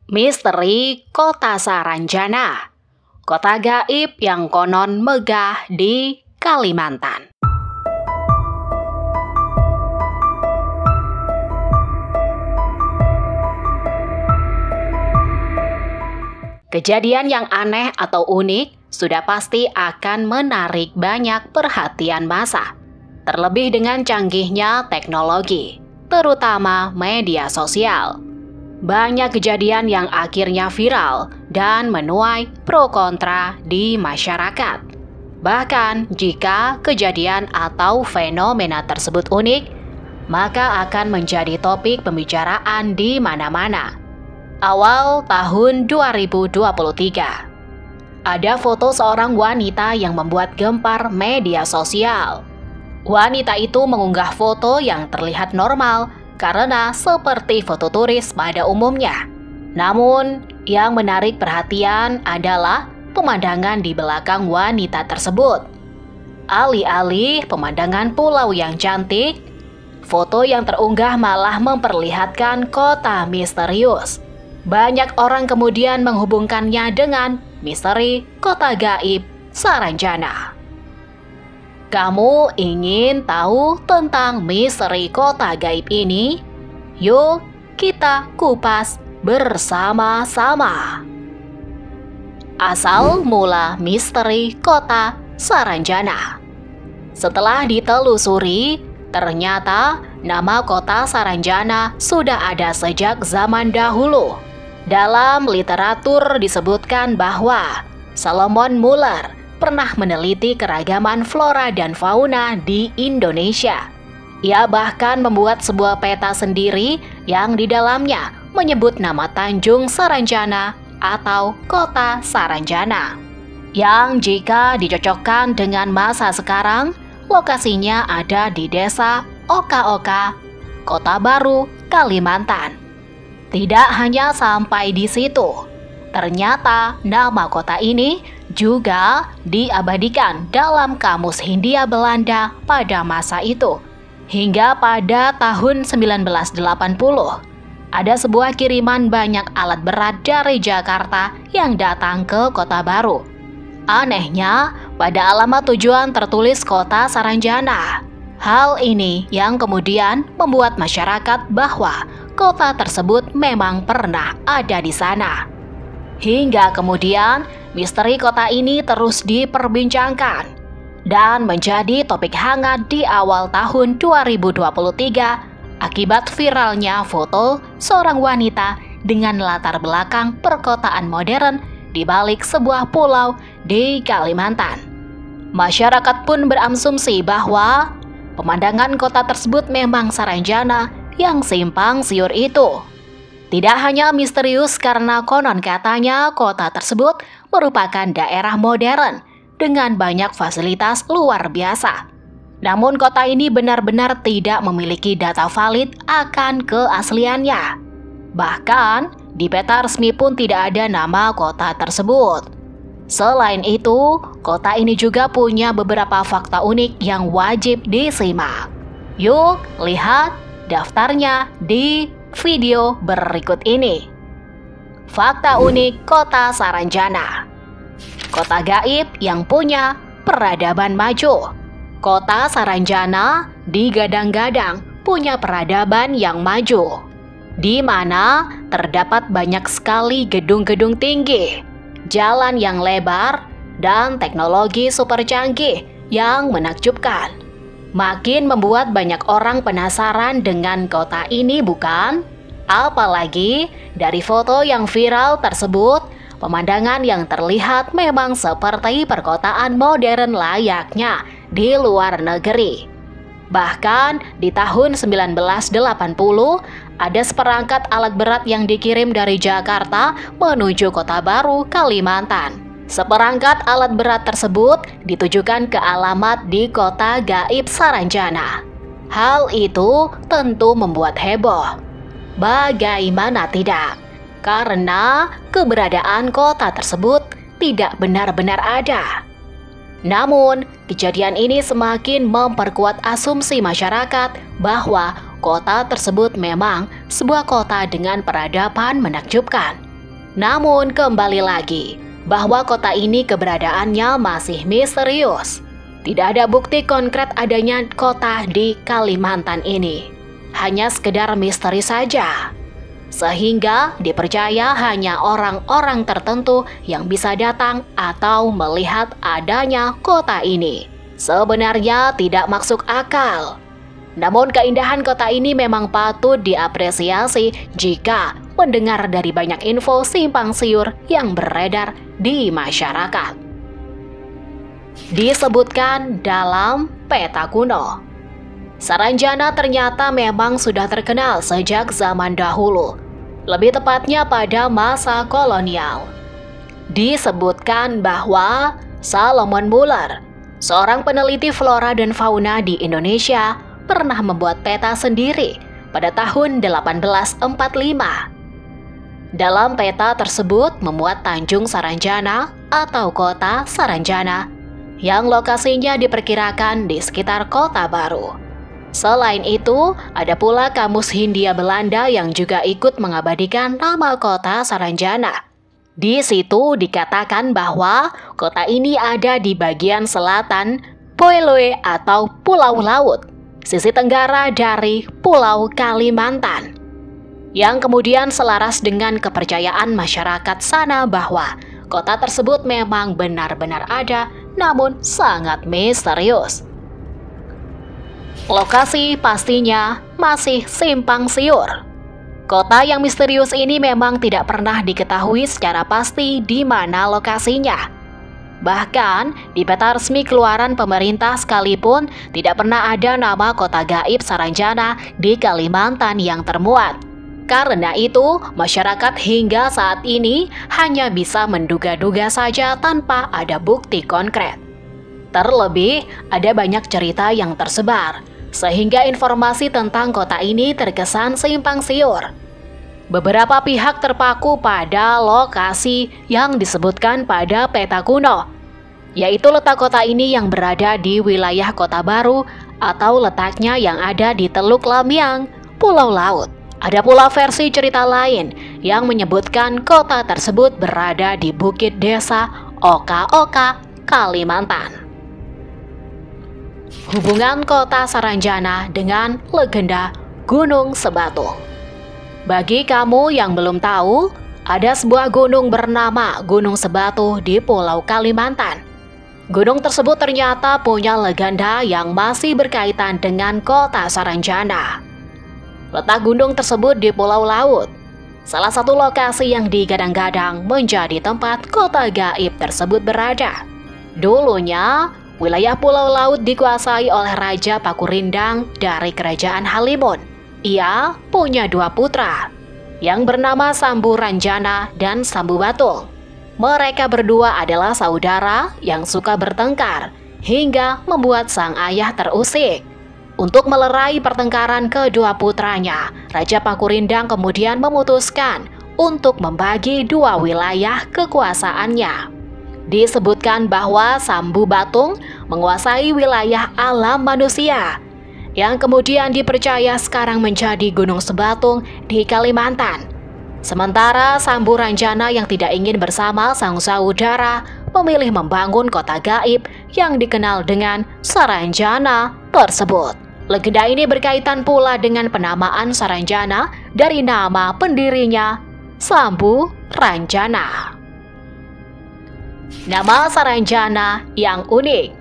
Misteri Kota Saranjana, kota gaib yang konon megah di Kalimantan. Kejadian yang aneh atau unik sudah pasti akan menarik banyak perhatian massa, terlebih dengan canggihnya teknologi, terutama media sosial. Banyak kejadian yang akhirnya viral dan menuai pro kontra di masyarakat. Bahkan jika kejadian atau fenomena tersebut unik, maka akan menjadi topik pembicaraan di mana-mana. Awal tahun 2023, ada foto seorang wanita yang membuat gempar media sosial. Wanita itu mengunggah foto yang terlihat normal karena seperti foto turis pada umumnya. Namun, yang menarik perhatian adalah pemandangan di belakang wanita tersebut. Alih-alih pemandangan pulau yang cantik, foto yang terunggah malah memperlihatkan kota misterius. Banyak orang kemudian menghubungkannya dengan misteri kota gaib Saranjana. Kamu ingin tahu tentang misteri kota gaib ini? Yuk kita kupas bersama-sama. Asal mula misteri kota Saranjana. Setelah ditelusuri, ternyata nama kota Saranjana sudah ada sejak zaman dahulu. Dalam literatur disebutkan bahwa Solomon Muller pernah meneliti keragaman flora dan fauna di Indonesia. Ia bahkan membuat sebuah peta sendiri yang di dalamnya menyebut nama Tanjung Saranjana atau Kota Saranjana, yang jika dicocokkan dengan masa sekarang, lokasinya ada di Desa Oka-Oka, Kota Baru, Kalimantan. Tidak hanya sampai di situ, ternyata nama kota ini juga diabadikan dalam Kamus Hindia Belanda pada masa itu. Hingga pada tahun 1980, ada sebuah kiriman banyak alat berat dari Jakarta yang datang ke Kota Baru. Anehnya, pada alamat tujuan tertulis Kota Saranjana. Hal ini yang kemudian membuat masyarakat bahwa kota tersebut memang pernah ada di sana. Hingga kemudian misteri kota ini terus diperbincangkan dan menjadi topik hangat di awal tahun 2023 akibat viralnya foto seorang wanita dengan latar belakang perkotaan modern di balik sebuah pulau di Kalimantan. Masyarakat pun berasumsi bahwa pemandangan kota tersebut memang Saranjana yang simpang siur itu. Tidak hanya misterius karena konon katanya kota tersebut merupakan daerah modern dengan banyak fasilitas luar biasa. Namun kota ini benar-benar tidak memiliki data valid akan keasliannya. Bahkan di peta resmi pun tidak ada nama kota tersebut. Selain itu, kota ini juga punya beberapa fakta unik yang wajib disimak. Yuk lihat daftarnya di video berikut ini. Fakta unik Kota Saranjana. Kota gaib yang punya peradaban maju. Kota Saranjana digadang-gadang punya peradaban yang maju, di mana terdapat banyak sekali gedung-gedung tinggi, jalan yang lebar, dan teknologi super canggih yang menakjubkan. Makin membuat banyak orang penasaran dengan kota ini, bukan? Apalagi dari foto yang viral tersebut, pemandangan yang terlihat memang seperti perkotaan modern layaknya di luar negeri. Bahkan di tahun 1980, ada seperangkat alat berat yang dikirim dari Jakarta menuju Kota Baru, Kalimantan. Seperangkat alat berat tersebut ditujukan ke alamat di kota gaib Saranjana. Hal itu tentu membuat heboh. Bagaimana tidak? Karena keberadaan kota tersebut tidak benar-benar ada. Namun, kejadian ini semakin memperkuat asumsi masyarakat bahwa kota tersebut memang sebuah kota dengan peradaban menakjubkan. Namun kembali lagi, bahwa kota ini keberadaannya masih misterius. Tidak ada bukti konkret adanya kota di Kalimantan ini. Hanya sekedar misteri saja. Sehingga dipercaya hanya orang-orang tertentu yang bisa datang atau melihat adanya kota ini. Sebenarnya tidak masuk akal. Namun keindahan kota ini memang patut diapresiasi jika mendengar dari banyak info simpang siur yang beredar di masyarakat. Disebutkan dalam peta kuno, Saranjana ternyata memang sudah terkenal sejak zaman dahulu, lebih tepatnya pada masa kolonial. Disebutkan bahwa Salomon Muller, seorang peneliti flora dan fauna di Indonesia, pernah membuat peta sendiri pada tahun 1845. Dalam peta tersebut memuat Tanjung Saranjana atau kota Saranjana yang lokasinya diperkirakan di sekitar Kota Baru. Selain itu, ada pula Kamus Hindia Belanda yang juga ikut mengabadikan nama kota Saranjana. Di situ dikatakan bahwa kota ini ada di bagian selatan Poeloe atau Pulau Laut, sisi tenggara dari Pulau Kalimantan, yang kemudian selaras dengan kepercayaan masyarakat sana bahwa kota tersebut memang benar-benar ada, namun sangat misterius. Lokasi pastinya masih simpang siur. Kota yang misterius ini memang tidak pernah diketahui secara pasti di mana lokasinya. Bahkan di peta resmi keluaran pemerintah sekalipun tidak pernah ada nama kota gaib Saranjana di Kalimantan yang termuat. Karena itu, masyarakat hingga saat ini hanya bisa menduga-duga saja tanpa ada bukti konkret. Terlebih, ada banyak cerita yang tersebar, sehingga informasi tentang kota ini terkesan simpang siur. Beberapa pihak terpaku pada lokasi yang disebutkan pada peta kuno, yaitu letak kota ini yang berada di wilayah Kota Baru atau letaknya yang ada di Teluk Lamiang, Pulau Laut. Ada pula versi cerita lain yang menyebutkan kota tersebut berada di Bukit Desa Oka-Oka, Kalimantan. Hubungan kota Saranjana dengan legenda Gunung Sebatu. Bagi kamu yang belum tahu, ada sebuah gunung bernama Gunung Sebatu di Pulau Kalimantan. Gunung tersebut ternyata punya legenda yang masih berkaitan dengan kota Saranjana. Letak gunung tersebut di Pulau Laut, salah satu lokasi yang digadang-gadang menjadi tempat kota gaib tersebut berada. Dulunya, wilayah Pulau Laut dikuasai oleh Raja Pakurindang dari Kerajaan Halimun. Ia punya dua putra, yang bernama Sambu Ranjana dan Sambu Batul. Mereka berdua adalah saudara yang suka bertengkar, hingga membuat sang ayah terusik. Untuk melerai pertengkaran kedua putranya, Raja Pakurindang kemudian memutuskan untuk membagi dua wilayah kekuasaannya. Disebutkan bahwa Sambu Batung menguasai wilayah alam manusia, yang kemudian dipercaya sekarang menjadi Gunung Sebatung di Kalimantan. Sementara Sambu Ranjana yang tidak ingin bersama sang saudara memilih membangun kota gaib yang dikenal dengan Saranjana tersebut. Legenda ini berkaitan pula dengan penamaan Saranjana dari nama pendirinya, Sambu Ranjana. Nama Saranjana yang unik.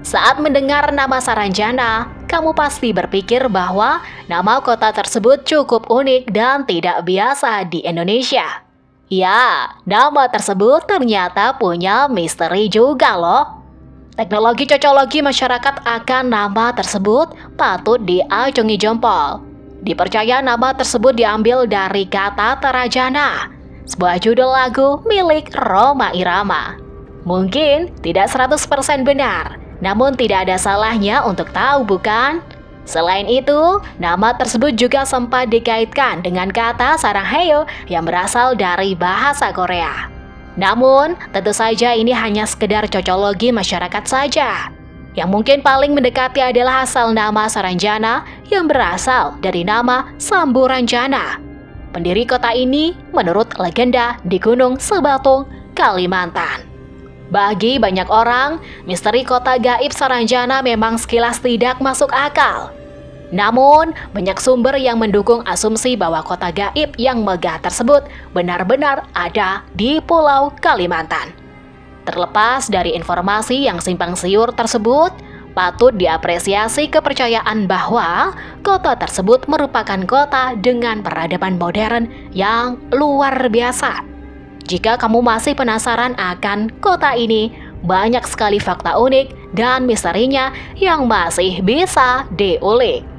Saat mendengar nama Saranjana, kamu pasti berpikir bahwa nama kota tersebut cukup unik dan tidak biasa di Indonesia. Ya, nama tersebut ternyata punya misteri juga loh. Teknologi cocologi masyarakat akan nama tersebut patut diacungi jempol. Dipercaya nama tersebut diambil dari kata Tarajana, sebuah judul lagu milik Rhoma Irama. Mungkin tidak 100% benar, namun tidak ada salahnya untuk tahu, bukan? Selain itu, nama tersebut juga sempat dikaitkan dengan kata Saranghaeyo yang berasal dari bahasa Korea. Namun, tentu saja ini hanya sekedar cocologi masyarakat saja. Yang mungkin paling mendekati adalah asal nama Saranjana yang berasal dari nama Sambu Ranjana. pendiri kota ini menurut legenda di Gunung Sebatung, Kalimantan. Bagi banyak orang, misteri kota gaib Saranjana memang sekilas tidak masuk akal. Namun, banyak sumber yang mendukung asumsi bahwa kota gaib yang megah tersebut benar-benar ada di Pulau Kalimantan. Terlepas dari informasi yang simpang siur tersebut, patut diapresiasi kepercayaan bahwa kota tersebut merupakan kota dengan peradaban modern yang luar biasa. Jika kamu masih penasaran akan kota ini, banyak sekali fakta unik dan misterinya yang masih bisa diulik.